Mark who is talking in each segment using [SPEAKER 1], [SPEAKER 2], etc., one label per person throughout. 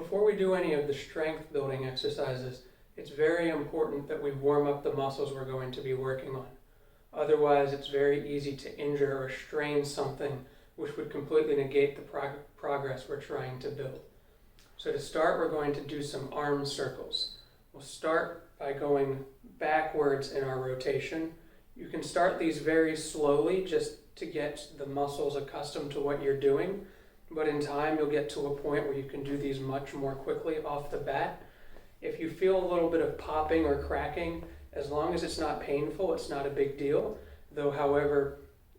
[SPEAKER 1] Before we do any of the strength building exercises, it's very important that we warm up the muscles we're going to be working on. Otherwise, it's very easy to injure or strain something which would completely negate the progress we're trying to build. So to start, we're going to do some arm circles. We'll start by going backwards in our rotation. You can start these very slowly just to get the muscles accustomed to what you're doing, but in time you'll get to a point where you can do these much more quickly off the bat. If you feel a little bit of popping or cracking, as long as it's not painful, it's not a big deal. Though, however,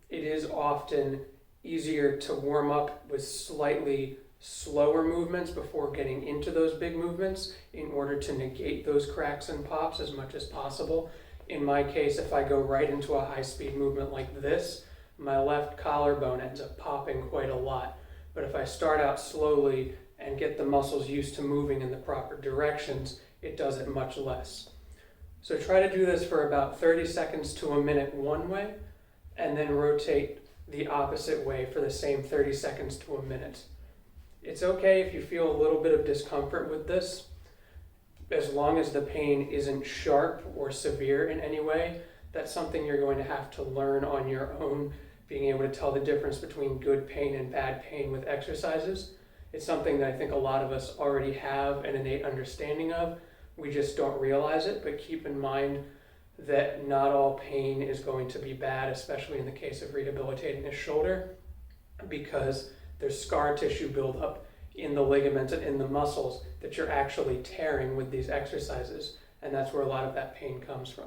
[SPEAKER 1] it is often easier to warm up with slightly slower movements before getting into those big movements in order to negate those cracks and pops as much as possible. In my case, if I go right into a high-speed movement like this, my left collarbone ends up popping quite a lot. But if I start out slowly and get the muscles used to moving in the proper directions, it does it much less. So try to do this for about 30 seconds to a minute one way, and then rotate the opposite way for the same 30 seconds to a minute. It's okay if you feel a little bit of discomfort with this, as long as the pain isn't sharp or severe in any way. That's something you're going to have to learn on your own, being able to tell the difference between good pain and bad pain with exercises. It's something that I think a lot of us already have an innate understanding of. We just don't realize it, but keep in mind that not all pain is going to be bad, especially in the case of rehabilitating a shoulder, because there's scar tissue buildup in the ligaments and in the muscles that you're actually tearing with these exercises, and that's where a lot of that pain comes from.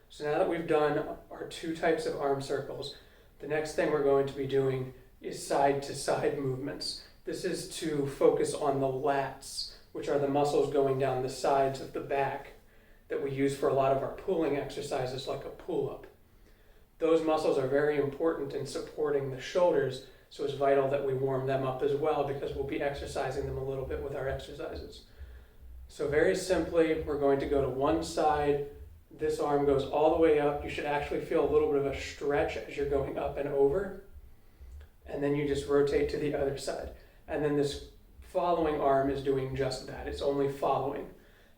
[SPEAKER 1] So now that we've done our two types of arm circles, the next thing we're going to be doing is side-to-side movements. This is to focus on the lats, which are the muscles going down the sides of the back that we use for a lot of our pulling exercises like a pull-up. Those muscles are very important in supporting the shoulders, so it's vital that we warm them up as well, because we'll be exercising them a little bit with our exercises. So very simply, we're going to go to one side. This arm goes all the way up. You should actually feel a little bit of a stretch as you're going up and over. And then you just rotate to the other side. And then this following arm is doing just that. It's only following.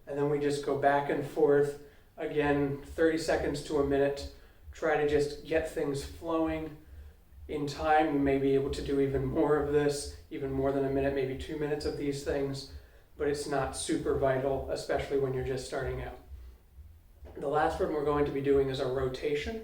[SPEAKER 1] And then we just go back and forth, again, 30 seconds to a minute. Try to just get things flowing. In time, you may be able to do even more of this, even more than a minute, maybe 2 minutes of these things, but it's not super vital, especially when you're just starting out. The last one we're going to be doing is a rotation,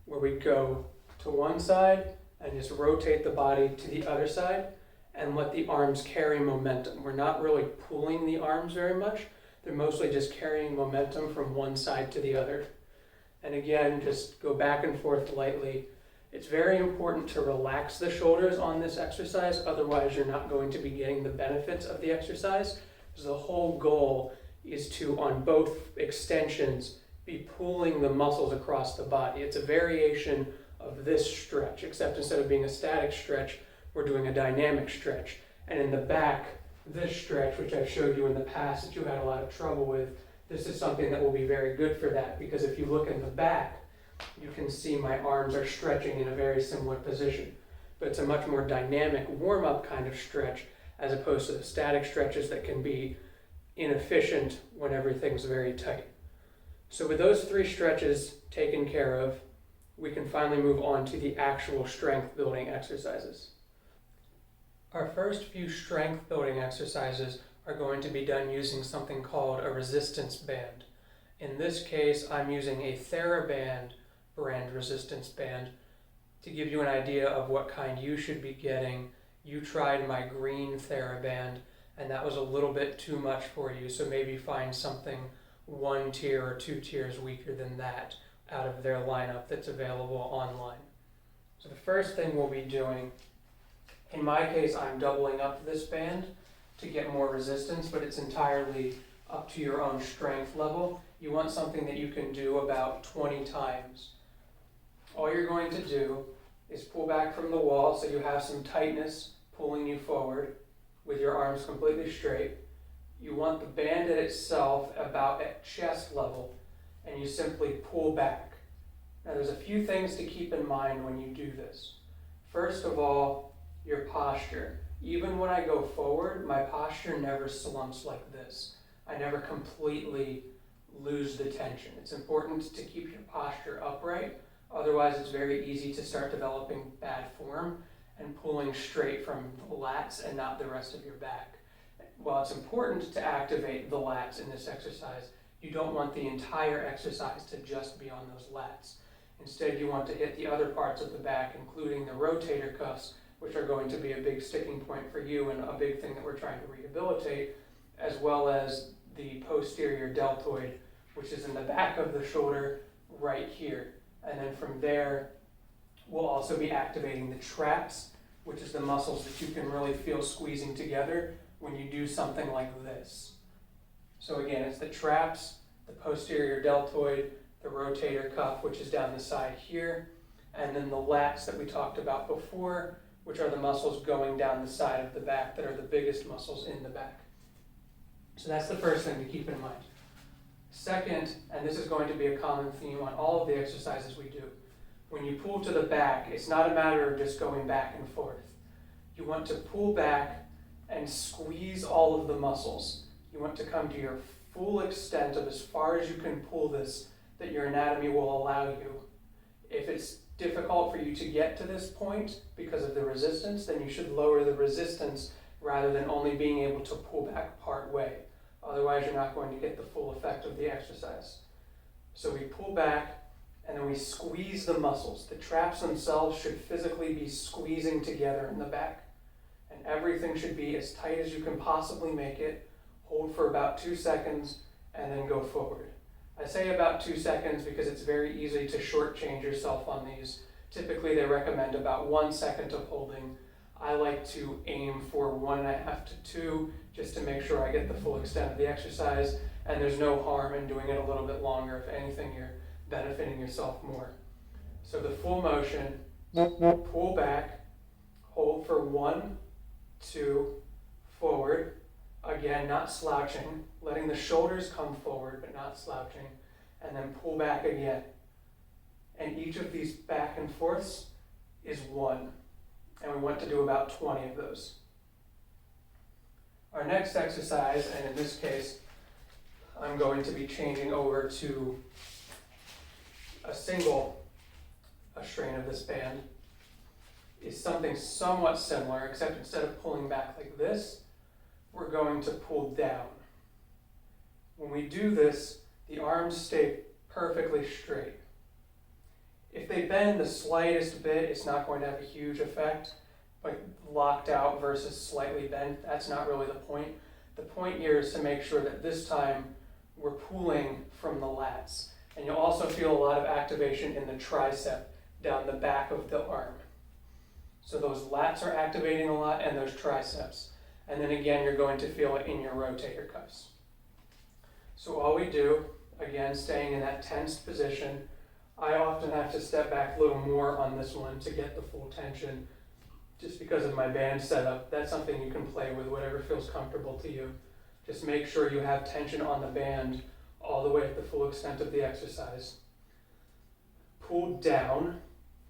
[SPEAKER 1] where we go to one side and just rotate the body to the other side and let the arms carry momentum. We're not really pulling the arms very much. They're mostly just carrying momentum from one side to the other. And again, just go back and forth lightly. It's very important to relax the shoulders on this exercise, otherwise you're not going to be getting the benefits of the exercise. Because the whole goal is to, on both extensions, be pulling the muscles across the body. It's a variation of this stretch, except instead of being a static stretch, we're doing a dynamic stretch. And in the back, this stretch, which I've showed you in the past that you had a lot of trouble with, this is something that will be very good for that, because if you look in the back, you can see my arms are stretching in a very similar position. But it's a much more dynamic warm-up kind of stretch, as opposed to the static stretches that can be inefficient when everything's very tight. So with those three stretches taken care of, we can finally move on to the actual strength building exercises. Our first few strength building exercises are going to be done using something called a resistance band. In this case, I'm using a TheraBand brand resistance band. To give you an idea of what kind you should be getting, you tried my green TheraBand, and that was a little bit too much for you, so maybe find something 1 tier or 2 tiers weaker than that out of their lineup that's available online. So the first thing we'll be doing, in my case, I'm doubling up this band to get more resistance, but it's entirely up to your own strength level. You want something that you can do about 20 times. All you're going to do is pull back from the wall so you have some tightness pulling you forward with your arms completely straight. You want the band itself about at chest level, and you simply pull back. Now there's a few things to keep in mind when you do this. First of all, your posture. even when I go forward, my posture never slumps like this. I never completely lose the tension. It's important to keep your posture upright, otherwise it's very easy to start developing bad form and pulling straight from the lats and not the rest of your back. While it's important to activate the lats in this exercise, you don't want the entire exercise to just be on those lats. Instead, you want to hit the other parts of the back, including the rotator cuffs, which are going to be a big sticking point for you and a big thing that we're trying to rehabilitate, as well as the posterior deltoid, which is in the back of the shoulder right here. And then from there, we'll also be activating the traps, which is the muscles that you can really feel squeezing together when you do something like this. So again, it's the traps, the posterior deltoid, the rotator cuff, which is down the side here, and then the lats that we talked about before, which are the muscles going down the side of the back that are the biggest muscles in the back. So that's the first thing to keep in mind. Second, and this is going to be a common theme on all of the exercises we do, when you pull to the back, it's not a matter of just going back and forth. You want to pull back and squeeze all of the muscles. You want to come to your full extent of as far as you can pull this that your anatomy will allow you. If it's difficult for you to get to this point because of the resistance, then you should lower the resistance rather than only being able to pull back part way. Otherwise, you're not going to get the full effect of the exercise. So we pull back and then we squeeze the muscles. The traps themselves should physically be squeezing together in the back. And everything should be as tight as you can possibly make it. Hold for about 2 seconds and then go forward. I say about 2 seconds because it's very easy to shortchange yourself on these. Typically they recommend about 1 second of holding. I like to aim for 1.5 to 2 just to make sure I get the full extent of the exercise, and there's no harm in doing it a little bit longer. If anything, you're benefiting yourself more. So the full motion, pull back, hold for 1, 2, forward. Again, not slouching, letting the shoulders come forward, but not slouching, and then pull back again. And each of these back and forths is 1, and we want to do about 20 of those. Our next exercise, and in this case, I'm going to be changing over to a strain of this band, is something somewhat similar, except instead of pulling back like this, we're going to pull down. When we do this, the arms stay perfectly straight. If they bend the slightest bit, it's not going to have a huge effect, like locked out versus slightly bent. That's not really the point. The point here is to make sure that this time we're pulling from the lats. And you'll also feel a lot of activation in the tricep down the back of the arm. So those lats are activating a lot and those triceps. And then again, you're going to feel it in your rotator cuffs. So all we do, again, staying in that tensed position, I often have to step back a little more on this one to get the full tension just because of my band setup. That's something you can play with, whatever feels comfortable to you. Just make sure you have tension on the band all the way at the full extent of the exercise. Pull down.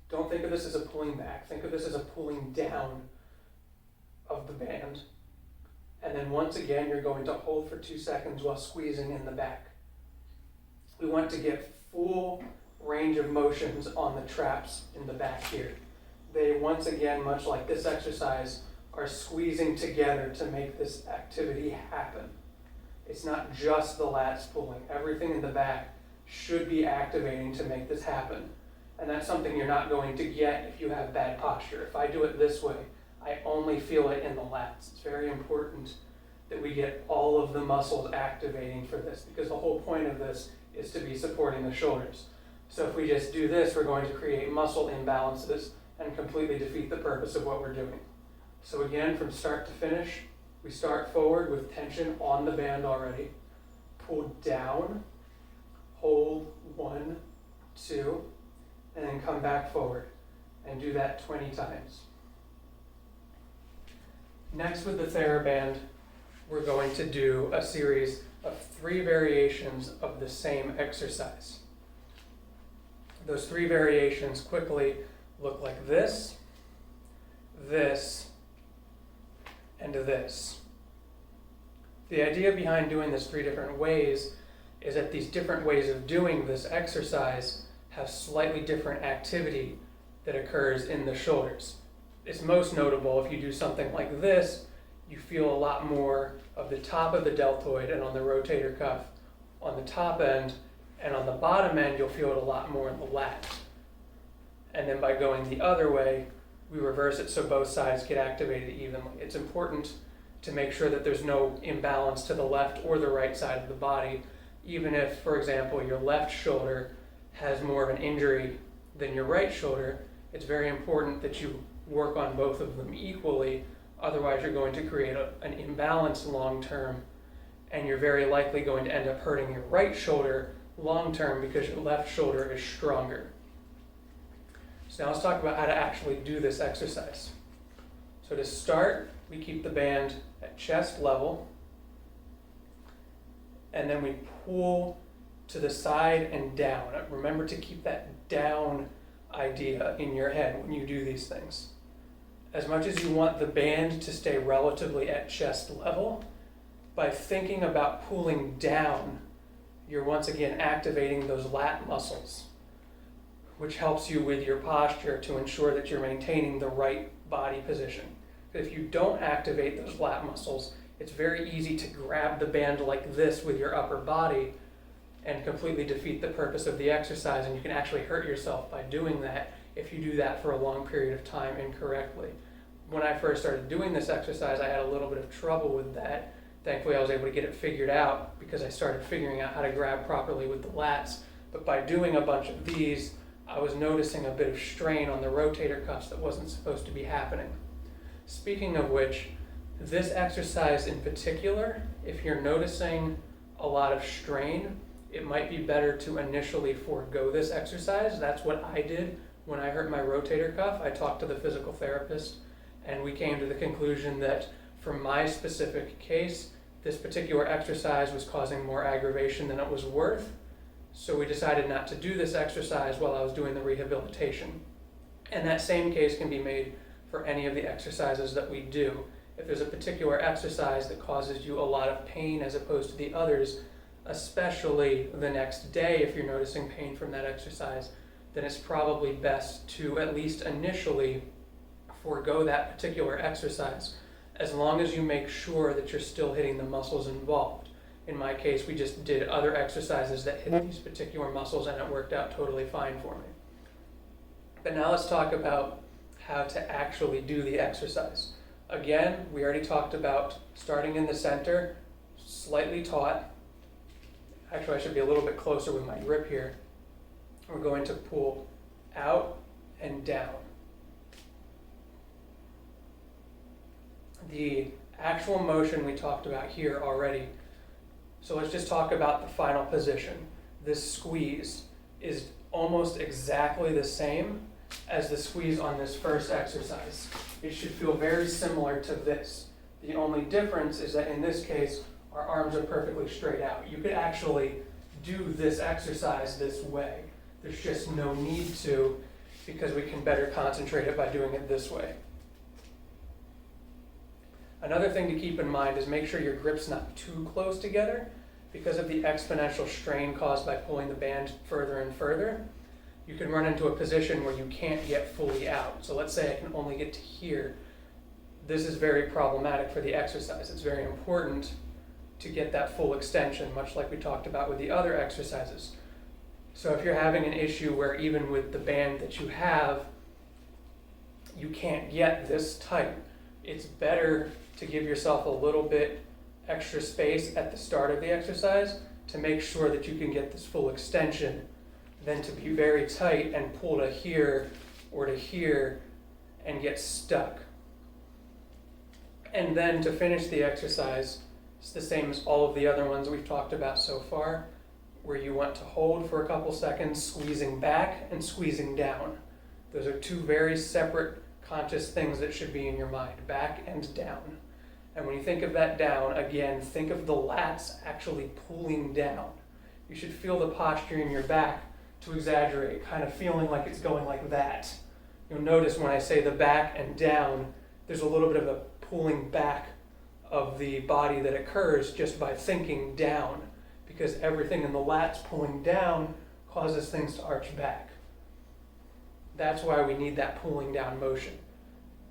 [SPEAKER 1] Don't think of this as a pulling back. Think of this as a pulling down of the band. And then once again, you're going to hold for 2 seconds while squeezing in the back. We want to get full range of motions on the traps in the back here. They, once again, much like this exercise, are squeezing together to make this activity happen. It's not just the lats pulling. Everything in the back should be activating to make this happen. And that's something you're not going to get if you have bad posture. If I do it this way, I only feel it in the lats. It's very important that we get all of the muscles activating for this, because the whole point of this is to be supporting the shoulders. So if we just do this, we're going to create muscle imbalances and completely defeat the purpose of what we're doing. So again, from start to finish, we start forward with tension on the band already. Pull down, hold 1, 2, and then come back forward and do that 20 times. Next, with the TheraBand, we're going to do a series of 3 variations of the same exercise. Those 3 variations quickly look like this, this, and this. The idea behind doing this 3 different ways is that these different ways of doing this exercise have slightly different activity that occurs in the shoulders. It's most notable if you do something like this, you feel a lot more of the top of the deltoid and on the rotator cuff on the top end, and on the bottom end you'll feel it a lot more in the lat. And then by going the other way, we reverse it so both sides get activated evenly. It's important to make sure that there's no imbalance to the left or the right side of the body, even if, for example, your left shoulder has more of an injury than your right shoulder. It's very important that you work on both of them equally, otherwise you're going to create an imbalance long term, and you're very likely going to end up hurting your right shoulder long term because your left shoulder is stronger. So now let's talk about how to actually do this exercise. So to start, we keep the band at chest level, and then we pull to the side and down. Remember to keep that down idea in your head when you do these things. As much as you want the band to stay relatively at chest level, by thinking about pulling down, you're once again activating those lat muscles, which helps you with your posture to ensure that you're maintaining the right body position. If you don't activate those lat muscles, it's very easy to grab the band like this with your upper body and completely defeat the purpose of the exercise, and you can actually hurt yourself by doing that if you do that for a long period of time incorrectly. When I first started doing this exercise, I had a little bit of trouble with that. Thankfully, I was able to get it figured out because I started figuring out how to grab properly with the lats. But by doing a bunch of these, I was noticing a bit of strain on the rotator cuffs that wasn't supposed to be happening. Speaking of which, this exercise in particular, if you're noticing a lot of strain, it might be better to initially forego this exercise. That's what I did when I hurt my rotator cuff. I talked to the physical therapist, and we came to the conclusion that for my specific case, this particular exercise was causing more aggravation than it was worth. So we decided not to do this exercise while I was doing the rehabilitation. And that same case can be made for any of the exercises that we do. If there's a particular exercise that causes you a lot of pain as opposed to the others, especially the next day if you're noticing pain from that exercise, then it's probably best to at least initially forego that particular exercise, as long as you make sure that you're still hitting the muscles involved. In my case, we just did other exercises that hit these particular muscles, and it worked out totally fine for me. But now let's talk about how to actually do the exercise. Again, we already talked about starting in the center, slightly taut. Actually, I should be a little bit closer with my grip here. We're going to pull out and down. The actual motion we talked about here already. So let's just talk about the final position. This squeeze is almost exactly the same as the squeeze on this first exercise. It should feel very similar to this. The only difference is that in this case, our arms are perfectly straight out. You could actually do this exercise this way. There's just no need to, because we can better concentrate it by doing it this way. Another thing to keep in mind is make sure your grip's not too close together. Because of the exponential strain caused by pulling the band further and further, you can run into a position where you can't get fully out. So let's say I can only get to here. This is very problematic for the exercise. It's very important to get that full extension, much like we talked about with the other exercises. So if you're having an issue where even with the band that you have, you can't get this tight, it's better to give yourself a little bit extra space at the start of the exercise to make sure that you can get this full extension than to be very tight and pull to here or to here and get stuck. And then to finish the exercise, it's the same as all of the other ones we've talked about so far, where you want to hold for a couple seconds, squeezing back and squeezing down. Those are two very separate conscious things that should be in your mind, back and down. And when you think of that down, again, think of the lats actually pulling down. You should feel the posture in your back to exaggerate, kind of feeling like it's going like that. You'll notice when I say the back and down, there's a little bit of a pulling back of the body that occurs just by thinking down, because everything in the lats pulling down causes things to arch back. That's why we need that pulling down motion,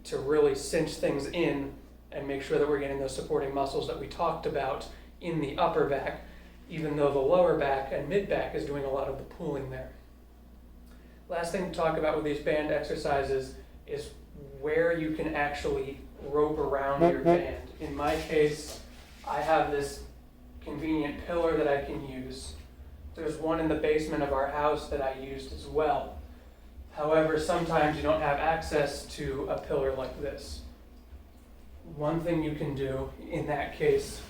[SPEAKER 1] to really cinch things in and make sure that we're getting those supporting muscles that we talked about in the upper back, even though the lower back and mid back is doing a lot of the pulling there. Last thing to talk about with these band exercises is where you can actually rope around your band. In my case, I have this convenient pillar that I can use. There's one in the basement of our house that I used as well. However, sometimes you don't have access to a pillar like this. One thing you can do in that case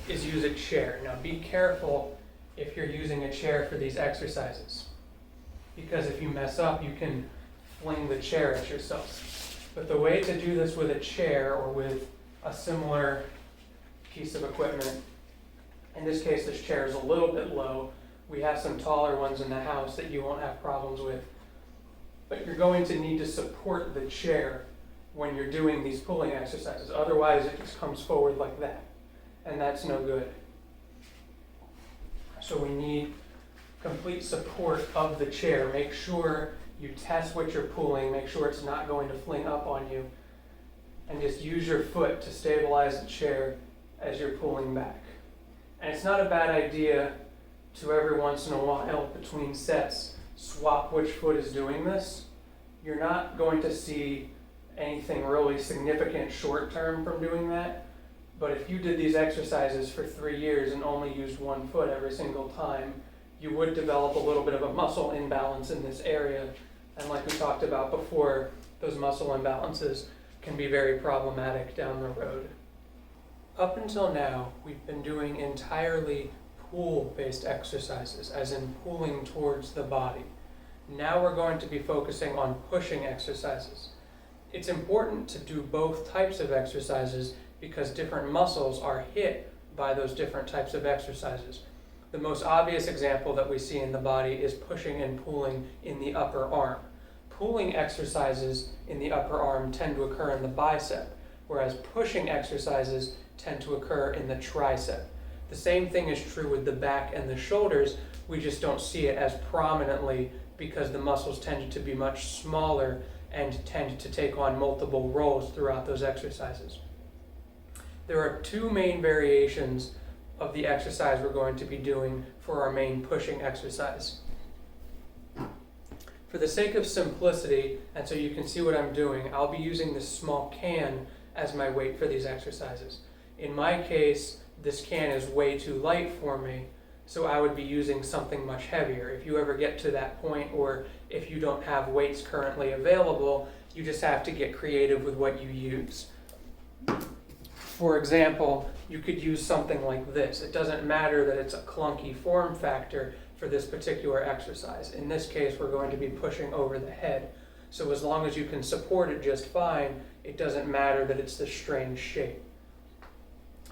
[SPEAKER 1] is use a chair. Now be careful if you're using a chair for these exercises, because if you mess up, you can fling the chair at yourself. But the way to do this with a chair or with a similar piece of equipment, in this case this chair is a little bit low. We have some taller ones in the house that you won't have problems with. But you're going to need to support the chair when you're doing these pulling exercises. Otherwise it just comes forward like that, and that's no good. So we need complete support of the chair. Make sure you test what you're pulling, make sure it's not going to fling up on you, and just use your foot to stabilize the chair as you're pulling back. And it's not a bad idea to every once in a while between sets swap which foot is doing this. You're not going to see anything really significant short term from doing that, but if you did these exercises for 3 years and only used one foot every single time, you would develop a little bit of a muscle imbalance in this area, and like we talked about before, those muscle imbalances can be very problematic down the road. Up until now, we've been doing entirely pull-based exercises, as in pulling towards the body. Now we're going to be focusing on pushing exercises. It's important to do both types of exercises because different muscles are hit by those different types of exercises. The most obvious example that we see in the body is pushing and pulling in the upper arm. Pulling exercises in the upper arm tend to occur in the bicep, whereas pushing exercises tend to occur in the tricep. The same thing is true with the back and the shoulders, we just don't see it as prominently because the muscles tend to be much smaller and tend to take on multiple roles throughout those exercises. There are two main variations of the exercise we're going to be doing for our main pushing exercise. For the sake of simplicity, and so you can see what I'm doing, I'll be using this small can as my weight for these exercises. In my case, this can is way too light for me, so I would be using something much heavier. If you ever get to that point, or if you don't have weights currently available, you just have to get creative with what you use. For example, you could use something like this. It doesn't matter that it's a clunky form factor for this particular exercise. In this case, we're going to be pushing over the head. So as long as you can support it just fine, it doesn't matter that it's this strange shape.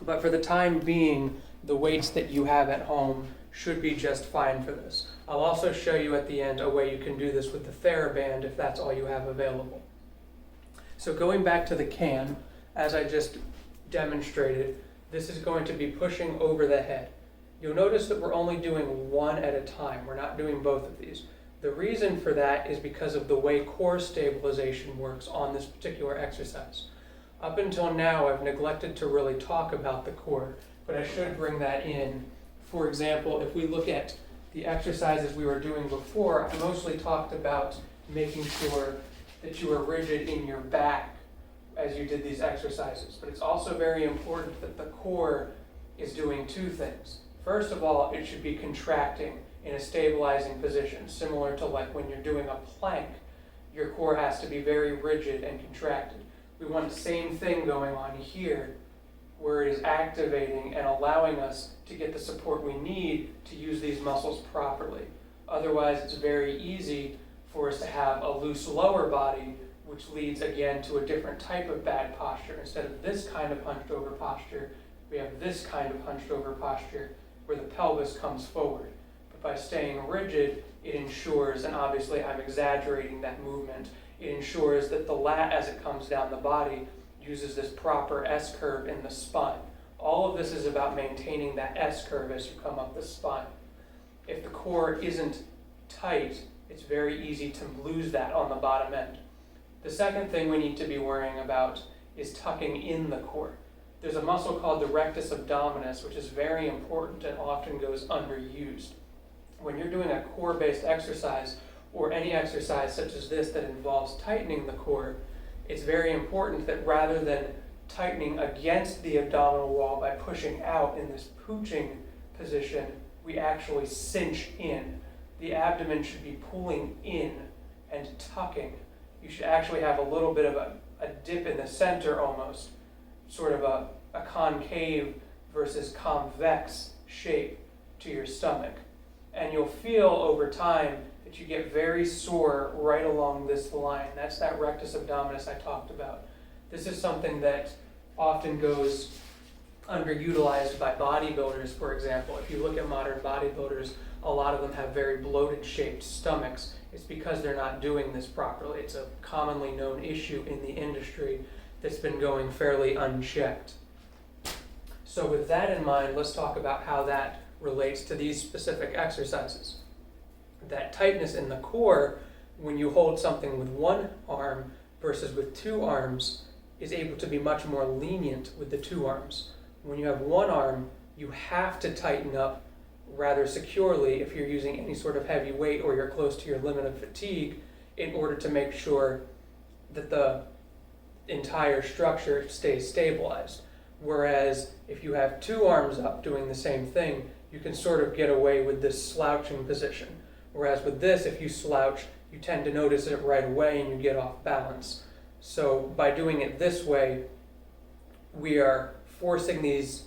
[SPEAKER 1] But for the time being, the weights that you have at home should be just fine for this. I'll also show you at the end a way you can do this with the TheraBand if that's all you have available. So going back to the can, as I just demonstrated, this is going to be pushing over the head. You'll notice that we're only doing one at a time. We're not doing both of these. The reason for that is because of the way core stabilization works on this particular exercise. Up until now, I've neglected to really talk about the core, but I should bring that in. For example, if we look at the exercises we were doing before, I mostly talked about making sure that you are rigid in your back as you did these exercises. But it's also very important that the core is doing two things. First of all, it should be contracting in a stabilizing position, similar to like when you're doing a plank, your core has to be very rigid and contracted. We want the same thing going on here, where it is activating and allowing us to get the support we need to use these muscles properly. Otherwise, it's very easy for us to have a loose lower body, which leads again to a different type of bad posture. Instead of this kind of hunched over posture, we have this kind of hunched over posture where the pelvis comes forward. But by staying rigid, it ensures, and obviously I'm exaggerating that movement, it ensures that the lat as it comes down the body uses this proper S-curve in the spine. All of this is about maintaining that S-curve as you come up the spine. If the core isn't tight, it's very easy to lose that on the bottom end. The second thing we need to be worrying about is tucking in the core. There's a muscle called the rectus abdominis, which is very important and often goes underused. When you're doing a core-based exercise, or any exercise such as this that involves tightening the core, it's very important that rather than tightening against the abdominal wall by pushing out in this pooching position, we actually cinch in. The abdomen should be pulling in and tucking. You should actually have a little bit of a dip in the center almost, sort of a concave versus convex shape to your stomach. And you'll feel over time that you get very sore right along this line. That's that rectus abdominis I talked about. This is something that often goes underutilized by bodybuilders, for example. If you look at modern bodybuilders, a lot of them have very bloated shaped stomachs. It's because they're not doing this properly. It's a commonly known issue in the industry that's been going fairly unchecked. So with that in mind, let's talk about how that relates to these specific exercises. That tightness in the core, when you hold something with one arm versus with two arms, is able to be much more lenient with the two arms. When you have one arm, you have to tighten up rather securely if you're using any sort of heavy weight or you're close to your limit of fatigue in order to make sure that the entire structure stays stabilized. Whereas if you have two arms up doing the same thing, you can sort of get away with this slouching position. Whereas with this, if you slouch, you tend to notice it right away and you get off balance. So by doing it this way, we are forcing these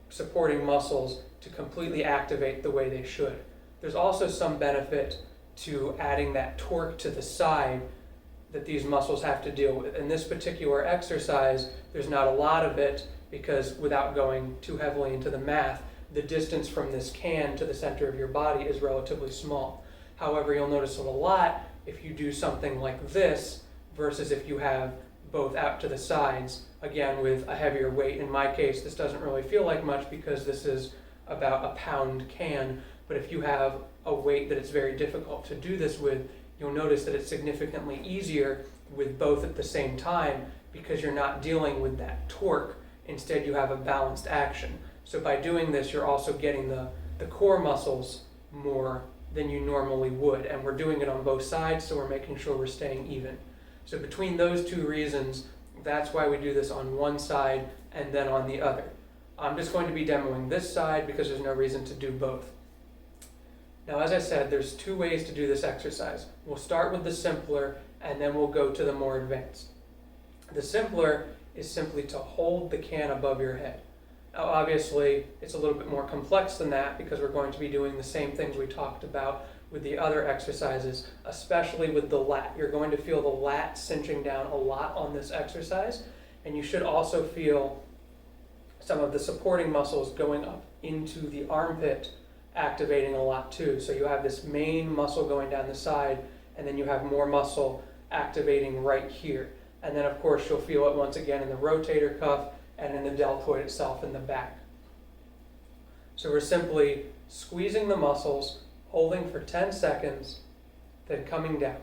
[SPEAKER 1] supporting muscles to completely activate the way they should. There's also some benefit to adding that torque to the side that these muscles have to deal with. In this particular exercise, there's not a lot of it because without going too heavily into the math, the distance from this can to the center of your body is relatively small. However, you'll notice it a lot if you do something like this versus if you have both out to the sides, again with a heavier weight. In my case, this doesn't really feel like much because this is about a pound can, but if you have a weight that it's very difficult to do this with, you'll notice that it's significantly easier with both at the same time because you're not dealing with that torque. Instead, you have a balanced action. So by doing this, you're also getting the core muscles more than you normally would, and we're doing it on both sides, so we're making sure we're staying even. So between those two reasons, that's why we do this on one side and then on the other. I'm just going to be demoing this side because there's no reason to do both. Now, as I said, there's two ways to do this exercise. We'll start with the simpler, and then we'll go to the more advanced. The simpler is simply to hold the can above your head. Now, obviously, it's a little bit more complex than that because we're going to be doing the same things we talked about with the other exercises, especially with the lat. You're going to feel the lat cinching down a lot on this exercise, and you should also feel some of the supporting muscles going up into the armpit activating a lot too. So you have this main muscle going down the side, and then you have more muscle activating right here. And then of course you'll feel it once again in the rotator cuff and in the deltoid itself in the back. So we're simply squeezing the muscles, holding for 10 seconds, then coming down.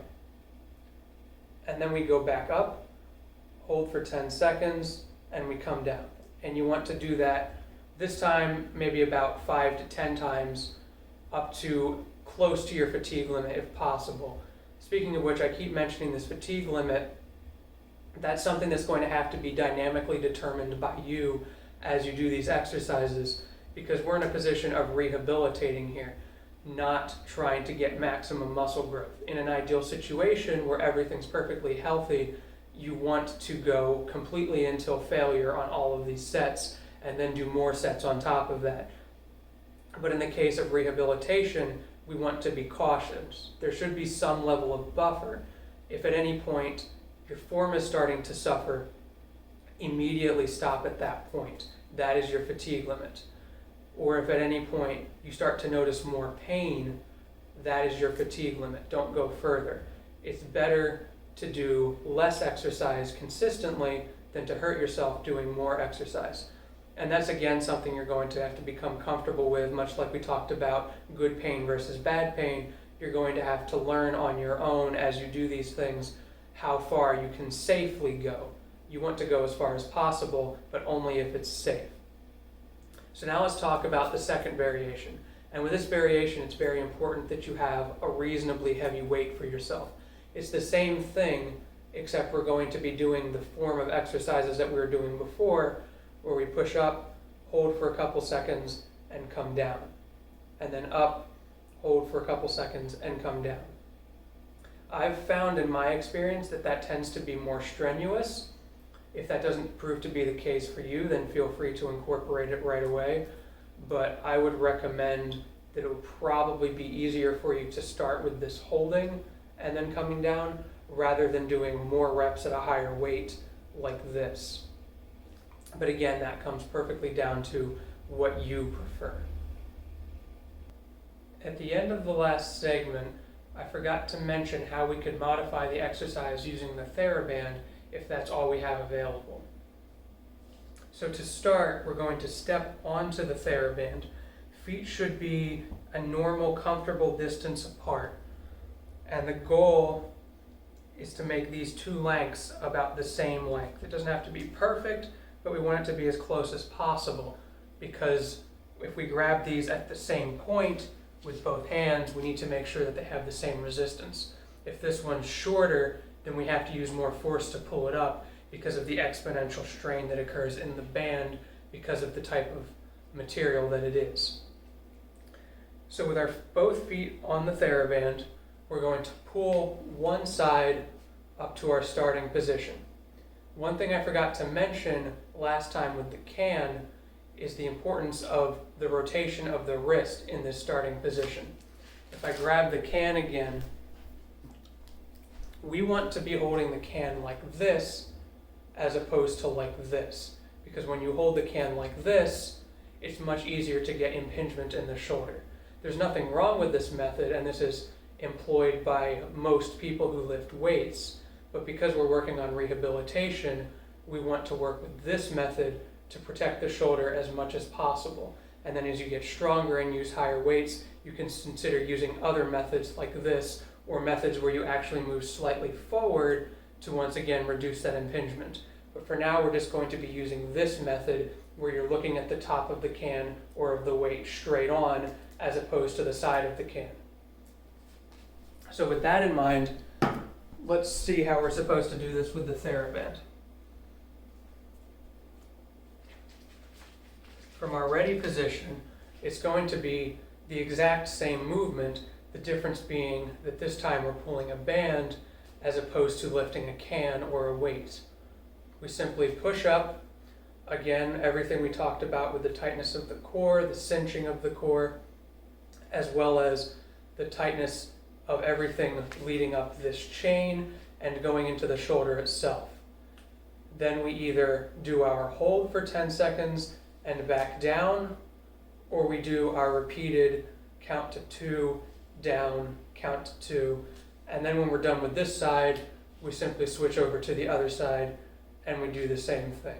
[SPEAKER 1] And then we go back up, hold for 10 seconds, and we come down. And you want to do that this time maybe about 5 to 10 times up to close to your fatigue limit if possible. Speaking of which, I keep mentioning this fatigue limit. That's something that's going to have to be dynamically determined by you as you do these exercises because we're in a position of rehabilitating here, not trying to get maximum muscle growth. In an ideal situation where everything's perfectly healthy, you want to go completely until failure on all of these sets and then do more sets on top of that. But in the case of rehabilitation, we want to be cautious. There should be some level of buffer. If at any point your form is starting to suffer, immediately stop at that point. That is your fatigue limit. Or if at any point you start to notice more pain, that is your fatigue limit. Don't go further. It's better to do less exercise consistently than to hurt yourself doing more exercise. And that's again something you're going to have to become comfortable with, much like we talked about good pain versus bad pain. You're going to have to learn on your own as you do these things how far you can safely go. You want to go as far as possible, but only if it's safe. So now let's talk about the second variation. And with this variation, it's very important that you have a reasonably heavy weight for yourself. It's the same thing, except we're going to be doing the form of exercises that we were doing before, where we push up, hold for a couple seconds, and come down. And then up, hold for a couple seconds, and come down. I've found in my experience that that tends to be more strenuous. If that doesn't prove to be the case for you, then feel free to incorporate it right away. But I would recommend that it would probably be easier for you to start with this holding and then coming down, rather than doing more reps at a higher weight like this. But again, that comes perfectly down to what you prefer. At the end of the last segment, I forgot to mention how we could modify the exercise using the TheraBand if that's all we have available. So to start, we're going to step onto the TheraBand. Feet should be a normal, comfortable distance apart. And the goal is to make these two lengths about the same length. It doesn't have to be perfect, but we want it to be as close as possible, because if we grab these at the same point with both hands, we need to make sure that they have the same resistance. If this one's shorter, then we have to use more force to pull it up because of the exponential strain that occurs in the band because of the type of material that it is. So with our both feet on the TheraBand, we're going to pull one side up to our starting position. One thing I forgot to mention last time with the can is the importance of the rotation of the wrist in this starting position. If I grab the can again, we want to be holding the can like this as opposed to like this. Because when you hold the can like this, it's much easier to get impingement in the shoulder. There's nothing wrong with this method, and this is employed by most people who lift weights, but because we're working on rehabilitation, we want to work with this method to protect the shoulder as much as possible. And then as you get stronger and use higher weights, you can consider using other methods like this, or methods where you actually move slightly forward to once again reduce that impingement. But for now, we're just going to be using this method where you're looking at the top of the can or of the weight straight on as opposed to the side of the can. So with that in mind, let's see how we're supposed to do this with the TheraBand. From our ready position, it's going to be the exact same movement, the difference being that this time we're pulling a band as opposed to lifting a can or a weight. We simply push up, again, everything we talked about with the tightness of the core, the cinching of the core, as well as the tightness of everything leading up this chain and going into the shoulder itself. Then we either do our hold for 10 seconds and back down, or we do our repeated count to 2, down, count to 2, and then when we're done with this side, we simply switch over to the other side and we do the same thing.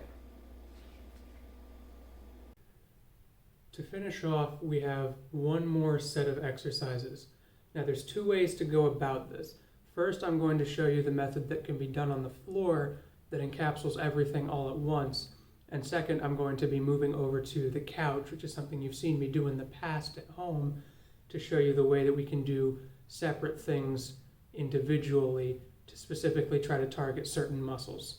[SPEAKER 1] To finish off, we have one more set of exercises. Now there's two ways to go about this. First, I'm going to show you the method that can be done on the floor that encapsulates everything all at once. And second, I'm going to be moving over to the couch, which is something you've seen me do in the past at home, to show you the way that we can do separate things individually to specifically try to target certain muscles.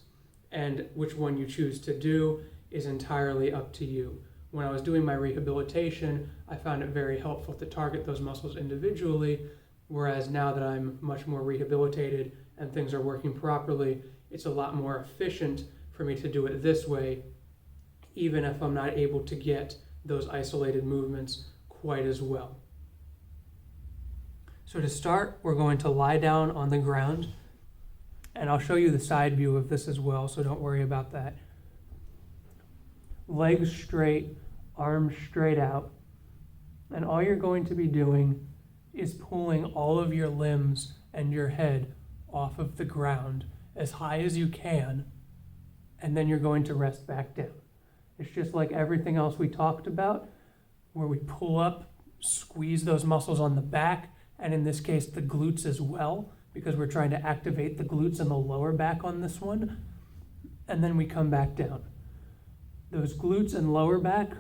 [SPEAKER 1] And which one you choose to do is entirely up to you. When I was doing my rehabilitation, I found it very helpful to target those muscles individually, whereas now that I'm much more rehabilitated and things are working properly, it's a lot more efficient for me to do it this way, even if I'm not able to get those isolated movements quite as well. So to start, we're going to lie down on the ground, and I'll show you the side view of this as well, so don't worry about that. Legs straight, arms straight out, and all you're going to be doing is pulling all of your limbs and your head off of the ground as high as you can, and then you're going to rest back down. It's just like everything else we talked about, where we pull up, squeeze those muscles on the back, and in this case, the glutes as well, because we're trying to activate the glutes and the lower back on this one, and then we come back down. Those glutes and lower back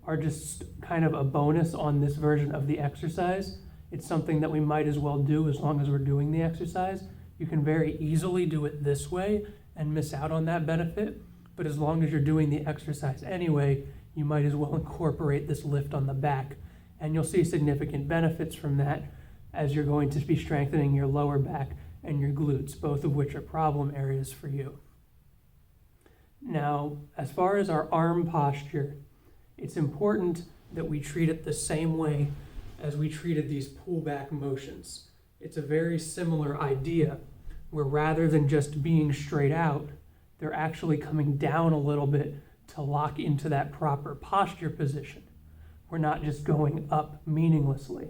[SPEAKER 1] are just kind of a bonus on this version of the exercise. It's something that we might as well do as long as we're doing the exercise. You can very easily do it this way and miss out on that benefit, but as long as you're doing the exercise anyway, you might as well incorporate this lift on the back, and you'll see significant benefits from that as you're going to be strengthening your lower back and your glutes, both of which are problem areas for you. Now, as far as our arm posture, it's important that we treat it the same way as we treated these pullback motions. It's a very similar idea, where rather than just being straight out, they're actually coming down a little bit to lock into that proper posture position. We're not just going up meaninglessly.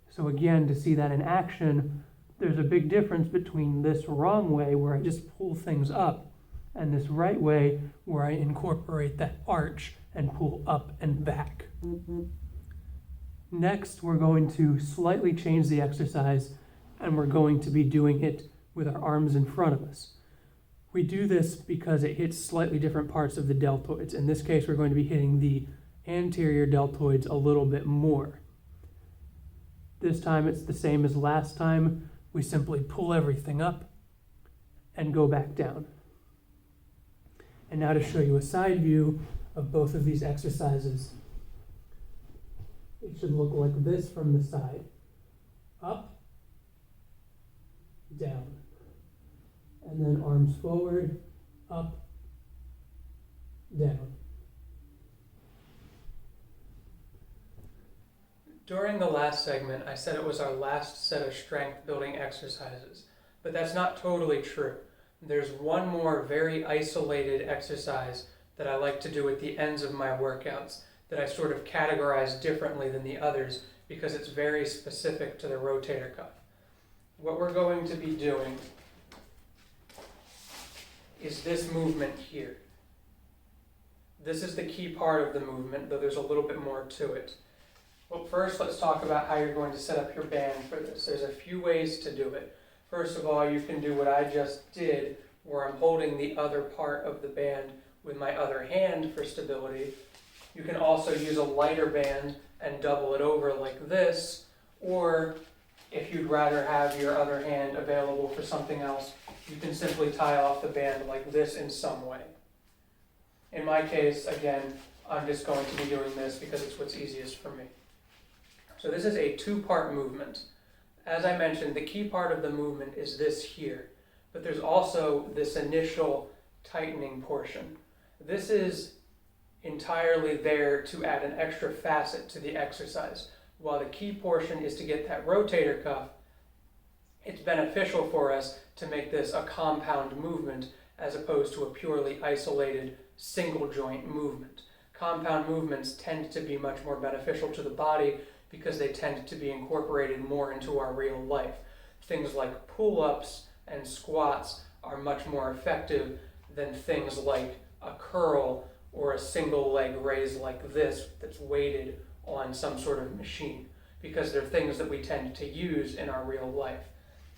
[SPEAKER 1] So again, to see that in action, there's a big difference between this wrong way, where I just pull things up, and this right way, where I incorporate that arch and pull up and back. Next, we're going to slightly change the exercise, and we're going to be doing it with our arms in front of us. We do this because it hits slightly different parts of the deltoids. In this case, we're going to be hitting the anterior deltoids a little bit more. This time it's the same as last time. We simply pull everything up and go back down. And now to show you a side view of both of these exercises. It should look like this from the side. Up, down. And then arms forward, up, down. During the last segment, I said it was our last set of strength building exercises, but that's not totally true. There's one more very isolated exercise that I like to do at the ends of my workouts that I sort of categorize differently than the others because it's very specific to the rotator cuff. What we're going to be doing is this movement here. This is the key part of the movement, though there's a little bit more to it. Well, first let's talk about how you're going to set up your band for this. There's a few ways to do it. First of all, you can do what I just did, where I'm holding the other part of the band with my other hand for stability. You can also use a lighter band and double it over like this, or if you'd rather have your other hand available for something else, you can simply tie off the band like this in some way. In my case, again, I'm just going to be doing this because it's what's easiest for me. So this is a two-part movement. As I mentioned, the key part of the movement is this here, but there's also this initial tightening portion. This is entirely there to add an extra facet to the exercise. While the key portion is to get that rotator cuff, it's beneficial for us to make this a compound movement as opposed to a purely isolated single joint movement. Compound movements tend to be much more beneficial to the body because they tend to be incorporated more into our real life. Things like pull-ups and squats are much more effective than things like a curl or a single leg raise like this that's weighted on some sort of machine, because they're things that we tend to use in our real life.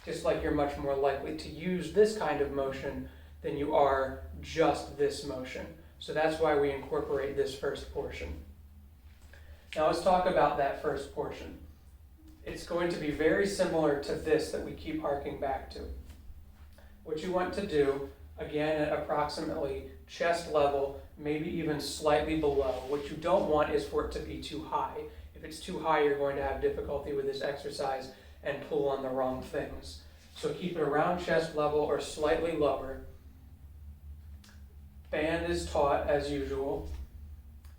[SPEAKER 1] Just like you're much more likely to use this kind of motion than you are just this motion. So that's why we incorporate this first portion. Now let's talk about that first portion. It's going to be very similar to this that we keep harking back to. What you want to do, again at approximately chest level, maybe even slightly below. What you don't want is for it to be too high. If it's too high, you're going to have difficulty with this exercise and pull on the wrong things. So keep it around chest level or slightly lower. Band is taut as usual.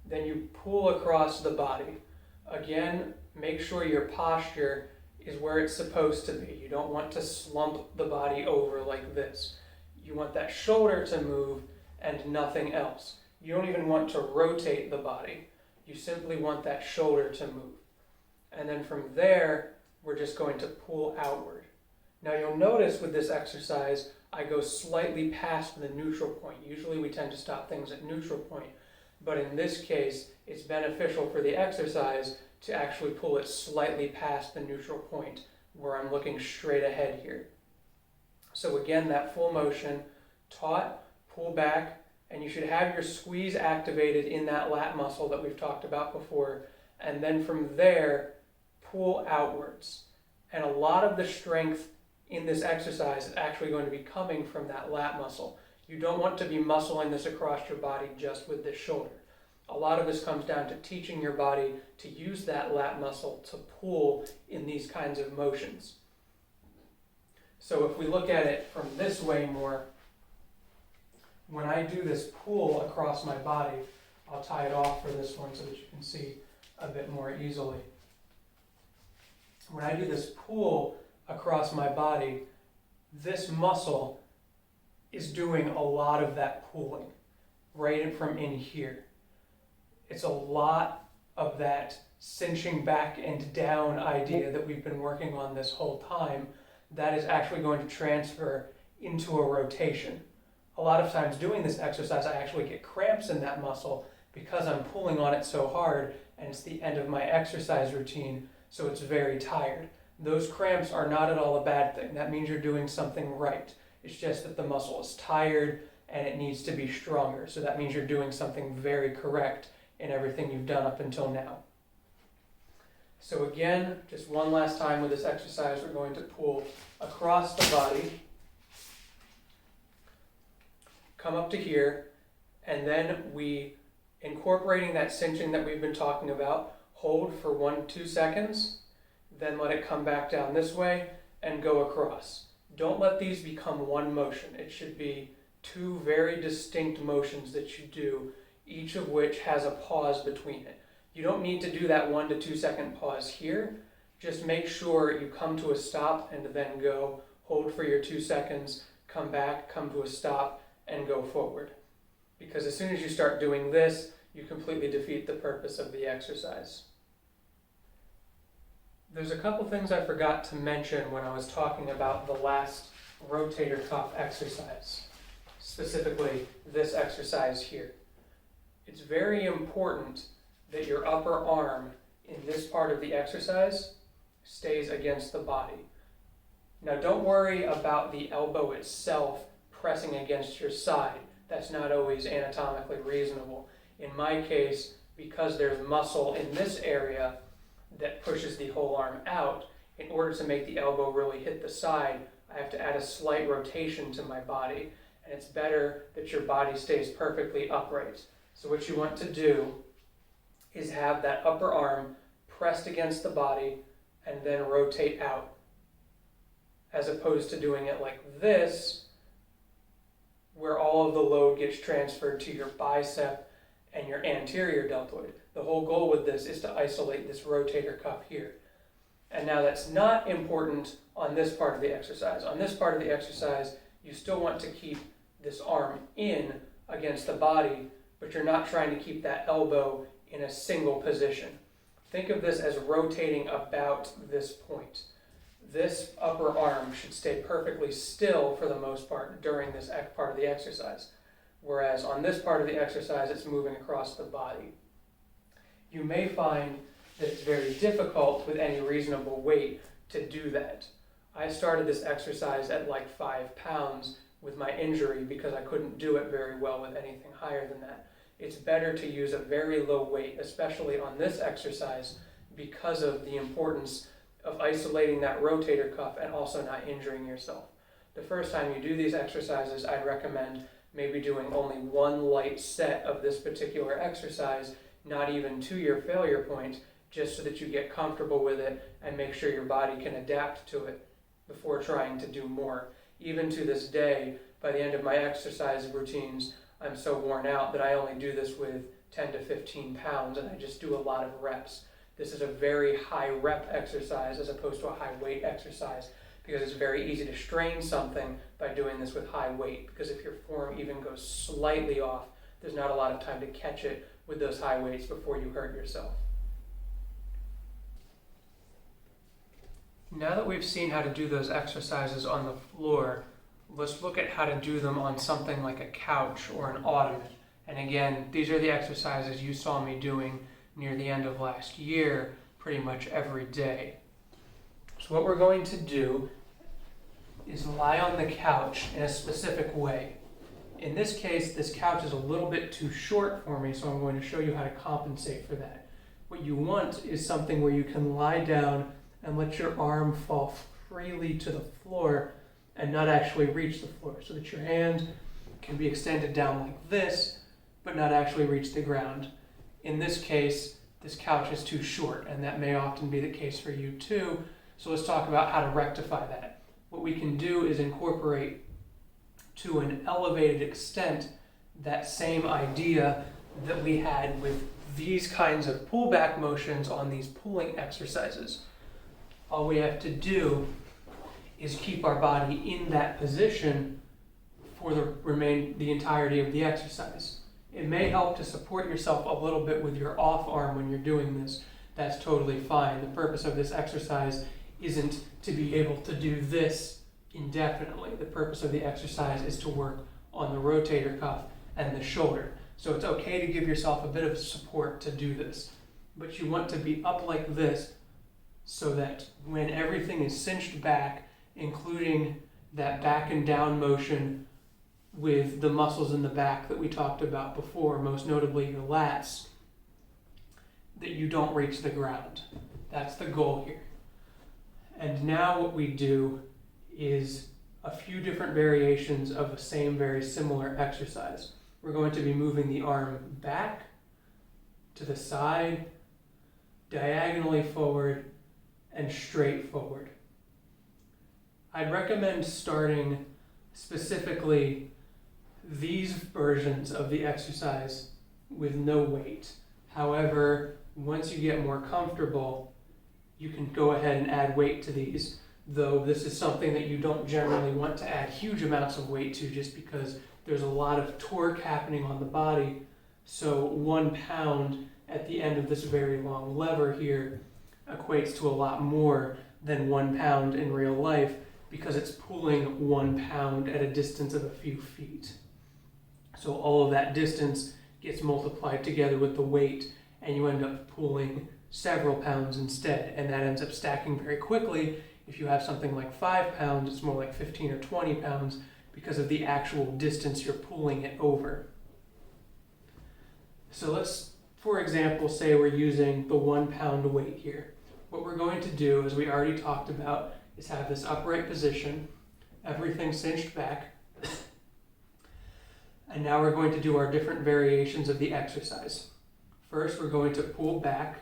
[SPEAKER 1] Then you pull across the body. Again, make sure your posture is where it's supposed to be. You don't want to slump the body over like this. You want that shoulder to move and nothing else. You don't even want to rotate the body. You simply want that shoulder to move. And then from there, we're just going to pull outward. Now you'll notice with this exercise, I go slightly past the neutral point. Usually we tend to stop things at neutral point, but in this case, it's beneficial for the exercise to actually pull it slightly past the neutral point where I'm looking straight ahead here. So again, that full motion, taut, pull back, and you should have your squeeze activated in that lat muscle that we've talked about before, and then from there, pull outwards. And a lot of the strength in this exercise is actually going to be coming from that lat muscle. You don't want to be muscling this across your body just with this shoulder. A lot of this comes down to teaching your body to use that lat muscle to pull in these kinds of motions. So if we look at it from this way more, when I do this pull across my body, I'll tie it off for this one so that you can see a bit more easily. When I do this pull across my body, this muscle is doing a lot of that pulling right from in here. It's a lot of that cinching back and down idea that we've been working on this whole time that is actually going to transfer into a rotation. A lot of times doing this exercise, I actually get cramps in that muscle because I'm pulling on it so hard, and it's the end of my exercise routine, so it's very tired. Those cramps are not at all a bad thing. That means you're doing something right. It's just that the muscle is tired and it needs to be stronger. So that means you're doing something very correct in everything you've done up until now. So again, just one last time with this exercise, we're going to pull across the body, come up to here, and then we, incorporating that cinching that we've been talking about, hold for 1-2 seconds, then let it come back down this way and go across. Don't let these become one motion. It should be two very distinct motions that you do, each of which has a pause between it. You don't need to do that 1 to 2 second pause here. Just make sure you come to a stop and then go. Hold for your 2 seconds, come back, come to a stop, and go forward. Because as soon as you start doing this, you completely defeat the purpose of the exercise. There's a couple things I forgot to mention when I was talking about the last rotator cuff exercise, specifically this exercise here. It's very important that your upper arm in this part of the exercise stays against the body. Now don't worry about the elbow itself pressing against your side. That's not always anatomically reasonable. In my case, because there's muscle in this area that pushes the whole arm out, in order to make the elbow really hit the side, I have to add a slight rotation to my body, and it's better that your body stays perfectly upright. So what you want to do is have that upper arm pressed against the body and then rotate out, as opposed to doing it like this, where all of the load gets transferred to your bicep and your anterior deltoid. The whole goal with this is to isolate this rotator cuff here. And now that's not important on this part of the exercise. On this part of the exercise, you still want to keep this arm in against the body, but you're not trying to keep that elbow in a single position. Think of this as rotating about this point. This upper arm should stay perfectly still for the most part during this part of the exercise, whereas on this part of the exercise, it's moving across the body. You may find that it's very difficult with any reasonable weight to do that. I started this exercise at like 5 pounds with my injury because I couldn't do it very well with anything higher than that. It's better to use a very low weight, especially on this exercise, because of the importance of isolating that rotator cuff and also not injuring yourself. The first time you do these exercises, I'd recommend maybe doing only one light set of this particular exercise, not even to your failure point, just so that you get comfortable with it and make sure your body can adapt to it before trying to do more. Even to this day, by the end of my exercise routines, I'm so worn out that I only do this with 10 to 15 pounds and I just do a lot of reps. This is a very high rep exercise as opposed to a high weight exercise, because it's very easy to strain something by doing this with high weight, because if your form even goes slightly off, there's not a lot of time to catch it with those high weights before you hurt yourself. Now that we've seen how to do those exercises on the floor, let's look at how to do them on something like a couch or an ottoman. And again, these are the exercises you saw me doing near the end of last year, pretty much every day. So what we're going to do is lie on the couch in a specific way. In this case, this couch is a little bit too short for me, so I'm going to show you how to compensate for that. What you want is something where you can lie down and let your arm fall freely to the floor and not actually reach the floor, so that your hand can be extended down like this, but not actually reach the ground. In this case, this couch is too short, and that may often be the case for you too, so let's talk about how to rectify that. What we can do is incorporate to an elevated extent that same idea that we had with these kinds of pullback motions on these pulling exercises. All we have to do is keep our body in that position for the entirety of the exercise. It may help to support yourself a little bit with your off arm when you're doing this. That's totally fine. The purpose of this exercise isn't to be able to do this indefinitely. The purpose of the exercise is to work on the rotator cuff and the shoulder. So it's okay to give yourself a bit of support to do this. But you want to be up like this so that when everything is cinched back, including that back and down motion with the muscles in the back that we talked about before, most notably your lats, that you don't reach the ground. That's the goal here. And now what we do is a few different variations of the same very similar exercise. We're going to be moving the arm back, to the side, diagonally forward, and straight forward. I'd recommend starting specifically these versions of the exercise with no weight. However, once you get more comfortable, you can go ahead and add weight to these, though this is something that you don't generally want to add huge amounts of weight to just because there's a lot of torque happening on the body. So 1 pound at the end of this very long lever here equates to a lot more than 1 pound in real life because it's pulling 1 pound at a distance of a few feet. So all of that distance gets multiplied together with the weight and you end up pulling several pounds instead, and that ends up stacking very quickly. If you have something like 5 pounds, it's more like 15 or 20 pounds because of the actual distance you're pulling it over. So let's, for example, say we're using the 1 pound weight here. What we're going to do, as we already talked about, is have this upright position, everything cinched back, and now we're going to do our different variations of the exercise. First, we're going to pull back,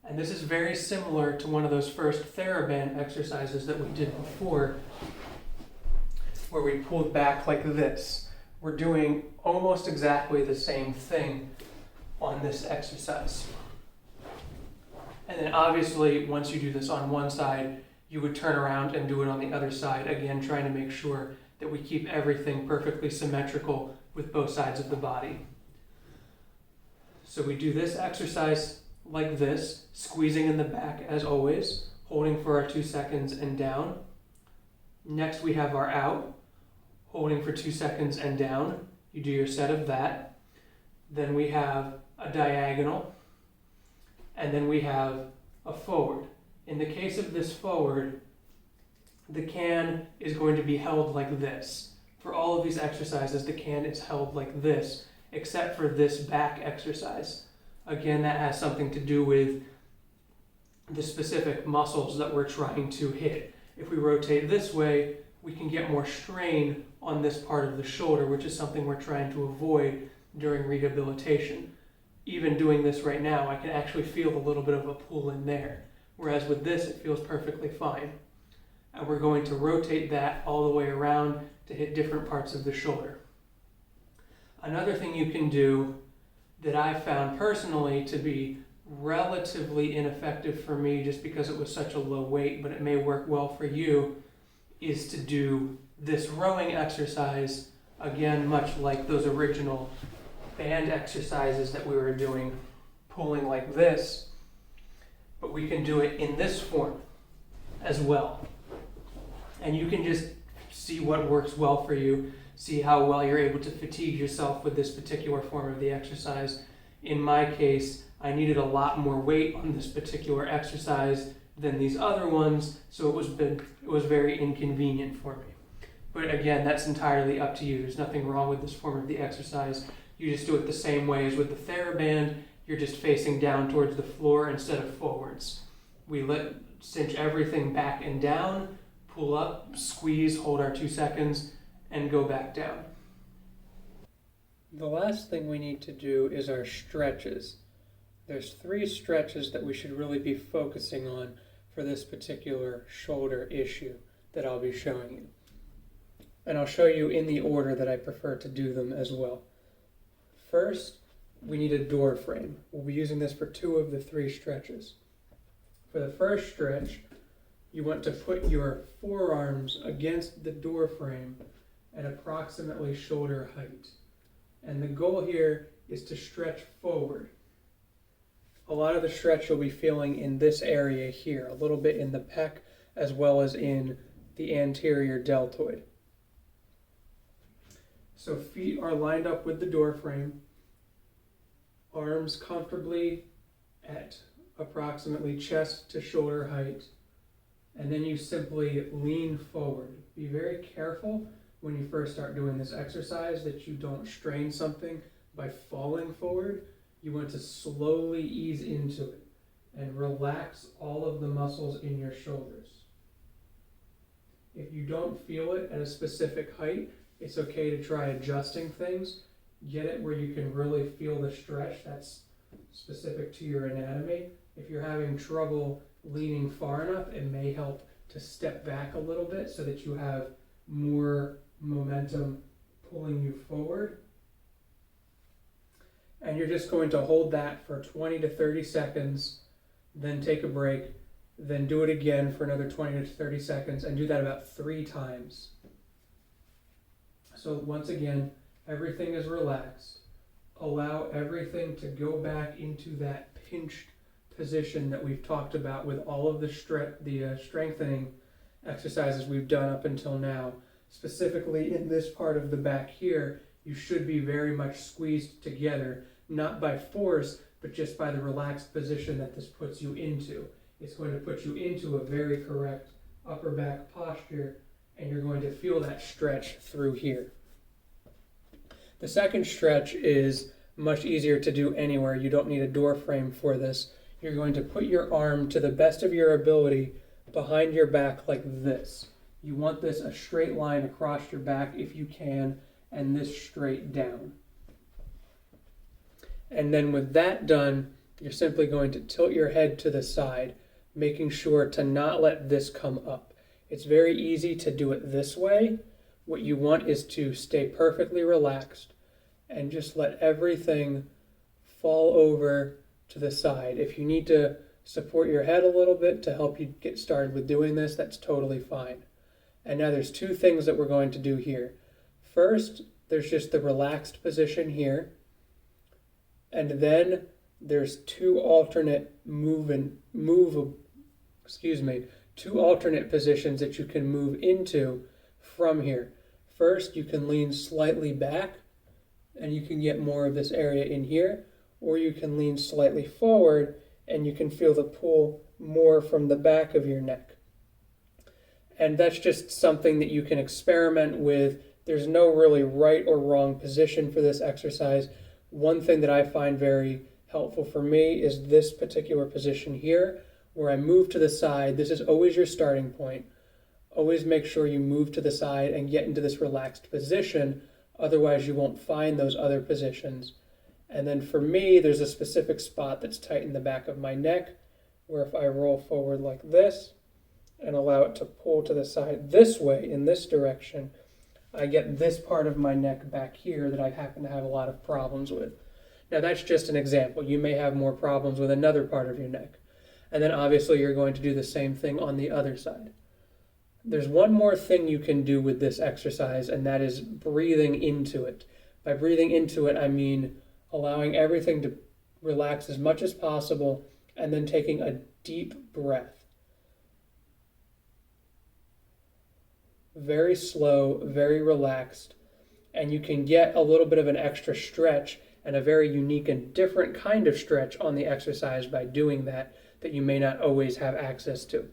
[SPEAKER 1] and this is very similar to one of those first TheraBand exercises that we did before, where we pulled back like this. We're doing almost exactly the same thing on this exercise. And then obviously, once you do this on one side, you would turn around and do it on the other side, again, trying to make sure that we keep everything perfectly symmetrical with both sides of the body. So we do this exercise like this, squeezing in the back as always, holding for our 2 seconds and down. Next we have our out, holding for 2 seconds and down. You do your set of that. Then we have a diagonal, and then we have a forward. In the case of this forward, the can is going to be held like this. For all of these exercises, the can is held like this, except for this back exercise. Again, that has something to do with the specific muscles that we're trying to hit. If we rotate this way, we can get more strain on this part of the shoulder, which is something we're trying to avoid during rehabilitation. Even doing this right now, I can actually feel a little bit of a pull in there. Whereas with this, it feels perfectly fine. And we're going to rotate that all the way around to hit different parts of the shoulder. Another thing you can do that I found personally to be relatively ineffective for me just because it was such a low weight, but it may work well for you, is to do this rowing exercise, again, much like those original band exercises that we were doing, pulling like this, but we can do it in this form as well. And you can just see what works well for you, see how well you're able to fatigue yourself with this particular form of the exercise. In my case, I needed a lot more weight on this particular exercise than these other ones, so it was very inconvenient for me. But again, that's entirely up to you. There's nothing wrong with this form of the exercise. You just do it the same way as with the TheraBand. You're just facing down towards the floor instead of forwards. We cinch everything back and down, pull up, squeeze, hold our 2 seconds, and go back down. The last thing we need to do is our stretches. There's 3 stretches that we should really be focusing on for this particular shoulder issue that I'll be showing you. And I'll show you in the order that I prefer to do them as well. First, we need a door frame. We'll be using this for 2 of the 3 stretches. For the first stretch, you want to put your forearms against the door frame at approximately shoulder height. And the goal here is to stretch forward. A lot of the stretch you'll be feeling in this area here, a little bit in the pec as well as in the anterior deltoid. So feet are lined up with the door frame, arms comfortably at approximately chest to shoulder height, and then you simply lean forward. Be very careful when you first start doing this exercise that you don't strain something by falling forward. You want to slowly ease into it and relax all of the muscles in your shoulders. If you don't feel it at a specific height, it's okay to try adjusting things. Get it where you can really feel the stretch that's specific to your anatomy. If you're having trouble leaning far enough, it may help to step back a little bit so that you have more momentum pulling you forward. And you're just going to hold that for 20 to 30 seconds, then take a break, then do it again for another 20 to 30 seconds, and do that about 3 times. So once again, everything is relaxed. Allow everything to go back into that pinched position that we've talked about with all of the strengthening exercises we've done up until now. Specifically in this part of the back here, you should be very much squeezed together, not by force, but just by the relaxed position that this puts you into. It's going to put you into a very correct upper back posture, and you're going to feel that stretch through here. The second stretch is much easier to do anywhere. You don't need a door frame for this. You're going to put your arm to the best of your ability behind your back like this. You want this a straight line across your back if you can, and this straight down. And then with that done, you're simply going to tilt your head to the side, making sure to not let this come up. It's very easy to do it this way. What you want is to stay perfectly relaxed and just let everything fall over to the side. If you need to support your head a little bit to help you get started with doing this, that's totally fine. And now there's 2 things that we're going to do here. First, there's just the relaxed position here. And then there's 2 alternate two alternate positions that you can move into from here. First, you can lean slightly back and you can get more of this area in here, or you can lean slightly forward and you can feel the pull more from the back of your neck. And that's just something that you can experiment with. There's no really right or wrong position for this exercise. One thing that I find very helpful for me is this particular position here, where I move to the side. This is always your starting point. Always make sure you move to the side and get into this relaxed position. Otherwise, you won't find those other positions. And then for me, there's a specific spot that's tight in the back of my neck, where if I roll forward like this and allow it to pull to the side this way, in this direction, I get this part of my neck back here that I happen to have a lot of problems with. Now that's just an example. You may have more problems with another part of your neck. And then obviously you're going to do the same thing on the other side. There's one more thing you can do with this exercise, and that is breathing into it. By breathing into it, I mean allowing everything to relax as much as possible and then taking a deep breath. very slow, very relaxed, and you can get a little bit of an extra stretch and a very unique and different kind of stretch on the exercise by doing that you may not always have access to.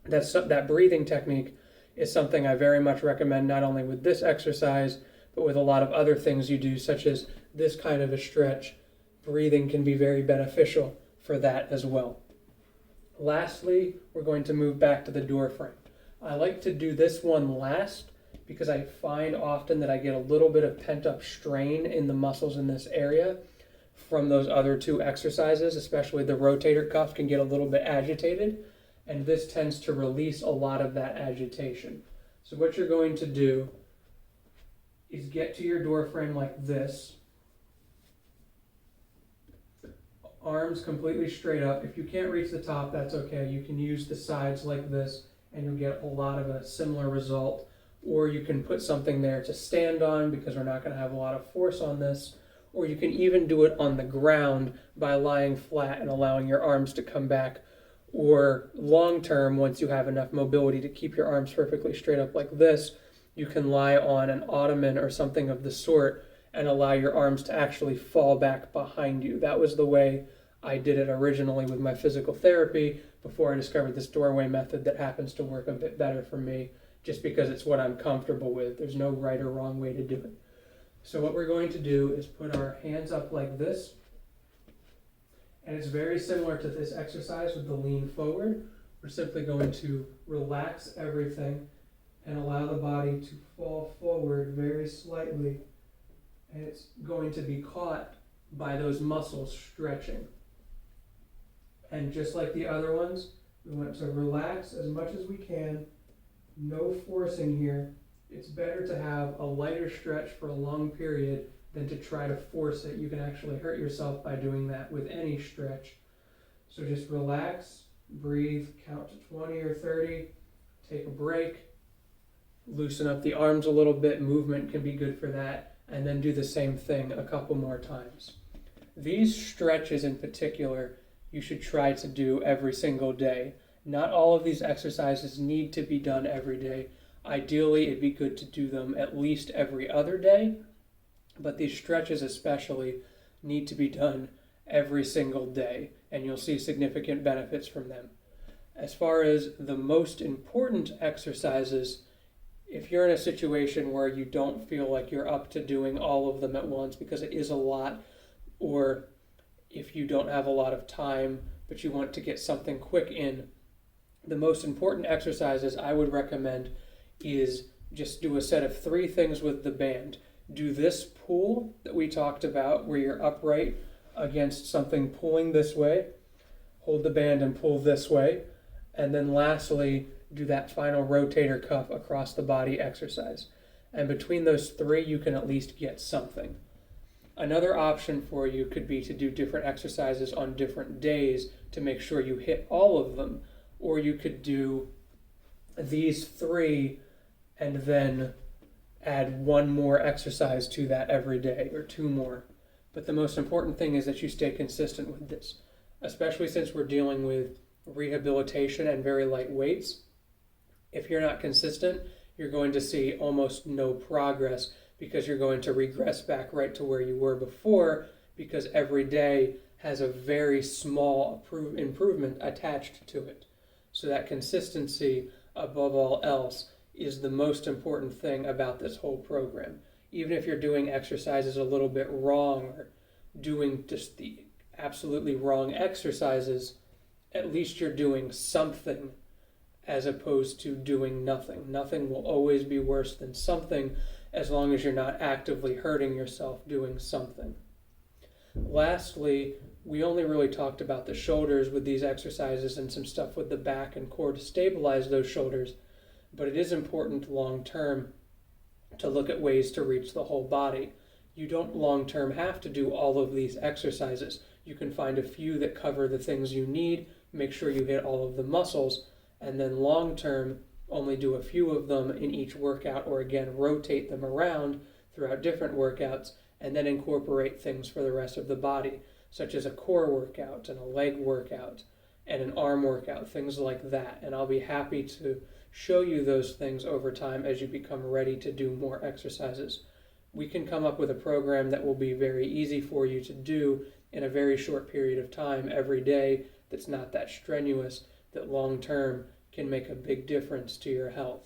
[SPEAKER 1] That breathing technique is something I very much recommend, not only with this exercise, but with a lot of other things you do, such as this kind of a stretch. Breathing can be very beneficial for that as well. Lastly, we're going to move back to the door frame. I like to do this one last because I find often that I get a little bit of pent-up strain in the muscles in this area from those other two exercises, especially the rotator cuff can get a little bit agitated, and this tends to release a lot of that agitation. So what you're going to do is get to your door frame like this, arms completely straight up. If you can't reach the top, that's okay. You can use the sides like this and you'll get a lot of a similar result. Or you can put something there to stand on because we're not going to have a lot of force on this. Or you can even do it on the ground by lying flat and allowing your arms to come back. Or long term, once you have enough mobility to keep your arms perfectly straight up like this, you can lie on an ottoman or something of the sort and allow your arms to actually fall back behind you. That was the way I did it originally with my physical therapy before I discovered this doorway method that happens to work a bit better for me just because it's what I'm comfortable with. There's no right or wrong way to do it. So what we're going to do is put our hands up like this, and it's very similar to this exercise with the lean forward. We're simply going to relax everything and allow the body to fall forward very slightly, and it's going to be caught by those muscles stretching. And just like the other ones, we want to relax as much as we can, no forcing here. It's better to have a lighter stretch for a long period than to try to force it. You can actually hurt yourself by doing that with any stretch. So just relax, breathe, count to 20 or 30, take a break, loosen up the arms a little bit, movement can be good for that, and then do the same thing a couple more times. These stretches in particular, you should try to do every single day. Not all of these exercises need to be done every day. Ideally, it'd be good to do them at least every other day, but these stretches especially need to be done every single day, and you'll see significant benefits from them. As far as the most important exercises, if you're in a situation where you don't feel like you're up to doing all of them at once because it is a lot, or if you don't have a lot of time but you want to get something quick in, the most important exercises I would recommend is just do a set of 3 things with the band. Do this pull that we talked about where you're upright against something pulling this way, hold the band and pull this way, and then lastly do that final rotator cuff across the body exercise. And between those 3 you can at least get something. Another option for you could be to do different exercises on different days to make sure you hit all of them, or you could do these 3 and then add 1 more exercise to that every day, or 2 more. But the most important thing is that you stay consistent with this, especially since we're dealing with rehabilitation and very light weights. If you're not consistent, you're going to see almost no progress because you're going to regress back right to where you were before, because every day has a very small improvement attached to it. So that consistency, above all else, is the most important thing about this whole program. Even if you're doing exercises a little bit wrong or doing just the absolutely wrong exercises, at least you're doing something as opposed to doing nothing. Nothing will always be worse than something as long as you're not actively hurting yourself doing something. Lastly, we only really talked about the shoulders with these exercises and some stuff with the back and core to stabilize those shoulders, but it is important long term to look at ways to reach the whole body. You don't long term have to do all of these exercises. You can find a few that cover the things you need, make sure you hit all of the muscles, and then long term only do a few of them in each workout, or again rotate them around throughout different workouts, and then incorporate things for the rest of the body, such as a core workout and a leg workout and an arm workout, things like that. And I'll be happy to show you those things over time as you become ready to do more exercises. We can come up with a program that will be very easy for you to do in a very short period of time every day, that's not that strenuous, that long term can make a big difference to your health.